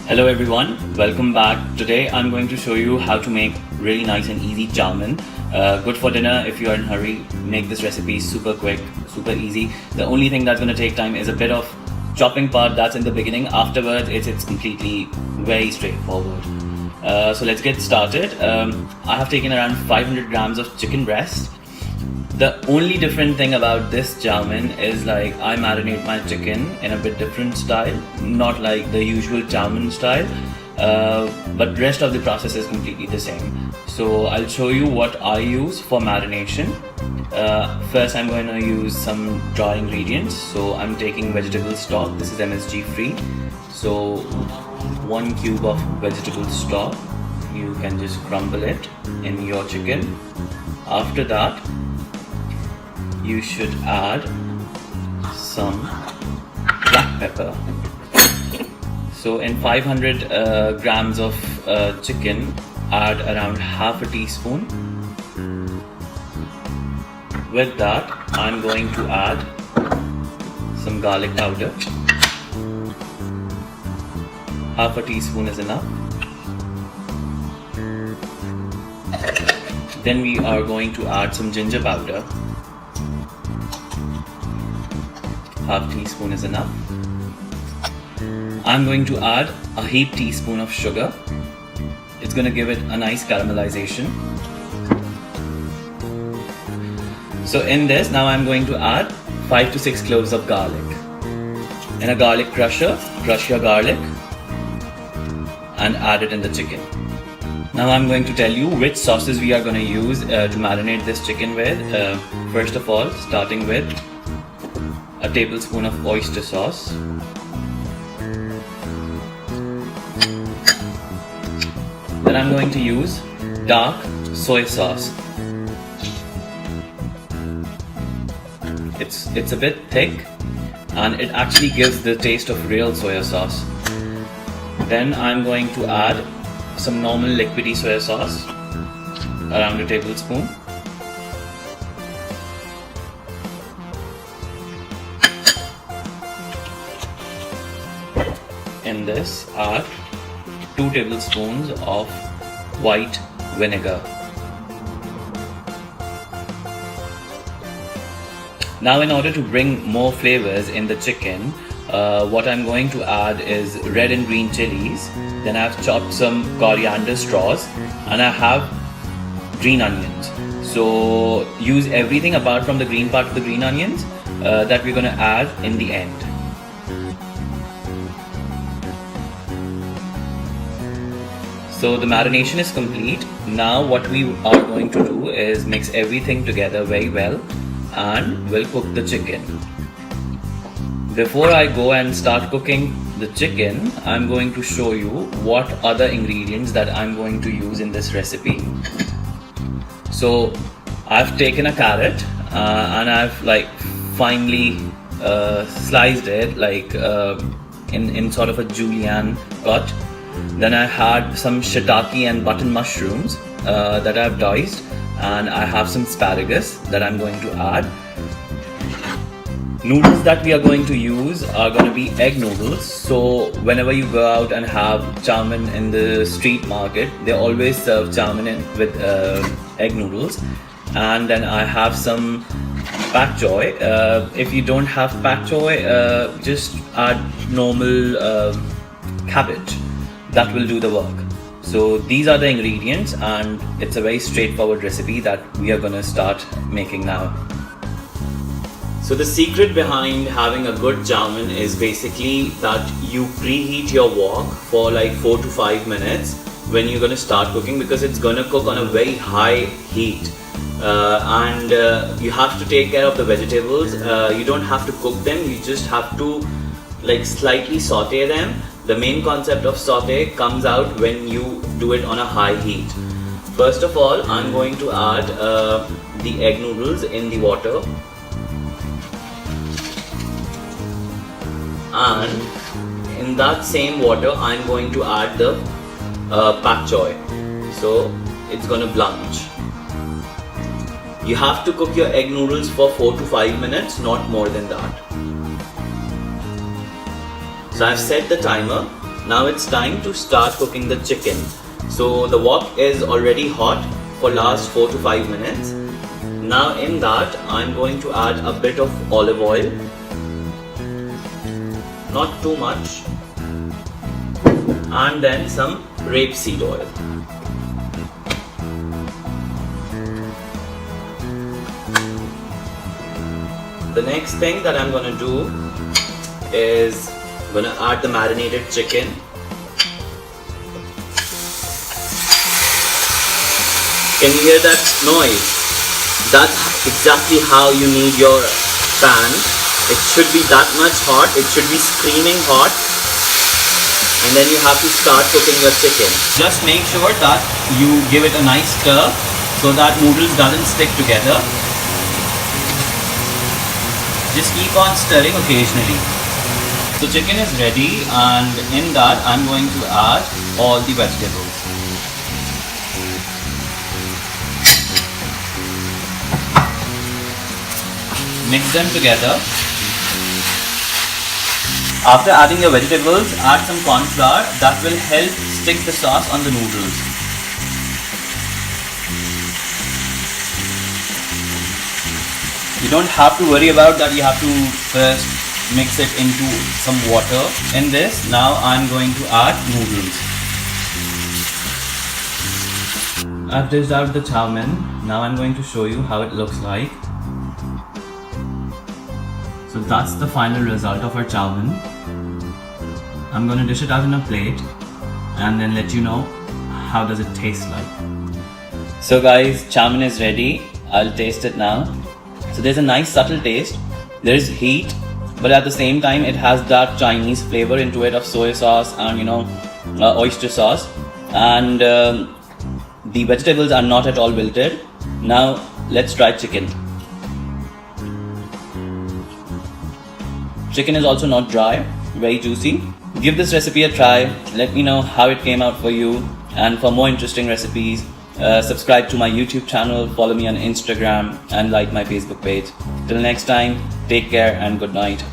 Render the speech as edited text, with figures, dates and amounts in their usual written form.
Hello everyone, welcome back. Today I'm going to show you how to make really nice and easy chow mein. Good for dinner if you are in a hurry. Make this recipe super quick, super easy. The only thing that's going to take time is a bit of chopping part that's in the beginning. Afterwards it's completely very straightforward. So let's get started. I have taken around 500 grams of chicken breast. The only different thing about this chow mein is like I marinate my chicken in a bit different style, not like the usual chow mein style, but rest of the process is completely the same. So I'll show you what I use for marination. First I'm going to use some dry ingredients. So I'm taking vegetable stock. This is MSG free. So 1 cube of vegetable stock. You can just crumble it in your chicken. After that, you should add some black pepper. So in 500 grams of chicken, add around half a teaspoon. With that, I'm going to add some garlic powder. Half a teaspoon is enough. Then we are going to add some ginger powder. Half teaspoon is enough. I'm going to add a heaped teaspoon of sugar. It's going to give it a nice caramelization. So in this, now I'm going to add 5 to 6 cloves of garlic. In a garlic crusher, crush your garlic and add it in the chicken. Now I'm going to tell you which sauces we are going to use to marinate this chicken with. First of all, starting with a tablespoon of oyster sauce, then I'm going to use dark soy sauce. It's a bit thick and it actually gives the taste of real soy sauce. Then I'm going to add some normal liquidy soy sauce, around a tablespoon. In this, add 2 tablespoons of white vinegar. Now in order to bring more flavors in the chicken, what I'm going to add is red and green chilies. Then I've chopped some coriander straws and I have green onions. So use everything apart from the green part of the green onions that we're going to add in the end. So the marination is complete. Now what we are going to do is mix everything together very well and we'll cook the chicken. Before I go and start cooking the chicken, I'm going to show you what other ingredients that I'm going to use in this recipe. So I've taken a carrot and I've like finely sliced it like in sort of a julienne cut. Then I had some shiitake and button mushrooms that I've diced, and I have some asparagus that I'm going to add. Noodles that we are going to use are going to be egg noodles. So whenever you go out and have chow mein in the street market, they always serve chow mein with egg noodles. And then I have some pak choy. If you don't have pak choy, just add normal cabbage. That will do the work. So these are the ingredients and it's a very straightforward recipe that we are going to start making now. So the secret behind having a good chow mein is basically that you preheat your wok for like 4 to 5 minutes when you're going to start cooking, because it's going to cook on a very high heat. And you have to take care of the vegetables. You don't have to cook them, you just have to like slightly saute them. The main concept of saute comes out when you do it on a high heat. First of all, I'm going to add the egg noodles in the water. And in that same water, I'm going to add the pak choy. So it's going to blanch. You have to cook your egg noodles for 4 to 5 minutes, not more than that. So I've set the timer. Now it's time to start cooking the chicken. So the wok is already hot for last 4 to 5 minutes. Now in that I'm going to add a bit of olive oil, not too much, and then some rapeseed oil. The next thing that I'm gonna do is gonna add the marinated chicken. Can you hear that noise? That's exactly how you need your pan. It should be that much hot, it should be screaming hot, and then you have to start cooking your chicken. Just make sure that you give it a nice stir so that noodles doesn't stick together. Just keep on stirring occasionally. So chicken is ready, and in that I'm going to add all the vegetables. Mix them together. After adding your vegetables, add some corn flour that will help stick the sauce on the noodles. You don't have to worry about that. You have to first mix it into some water. In this, now I'm going to add noodles. I've dished out the chow mein. Now I'm going to show you how it looks like. So that's the final result of our chow mein. I'm going to dish it out in a plate and then let you know how does it taste like. So guys, chow mein is ready. I'll taste it now. So there's a nice subtle taste. There is heat, but at the same time it has that Chinese flavor into it of soy sauce and oyster sauce. And the vegetables are not at all wilted. Now let's try chicken. Chicken is also not dry, very juicy. Give this recipe a try. Let me know how it came out for you. And for more interesting recipes, subscribe to my YouTube channel, follow me on Instagram, and like my Facebook page. Till next time, take care and good night.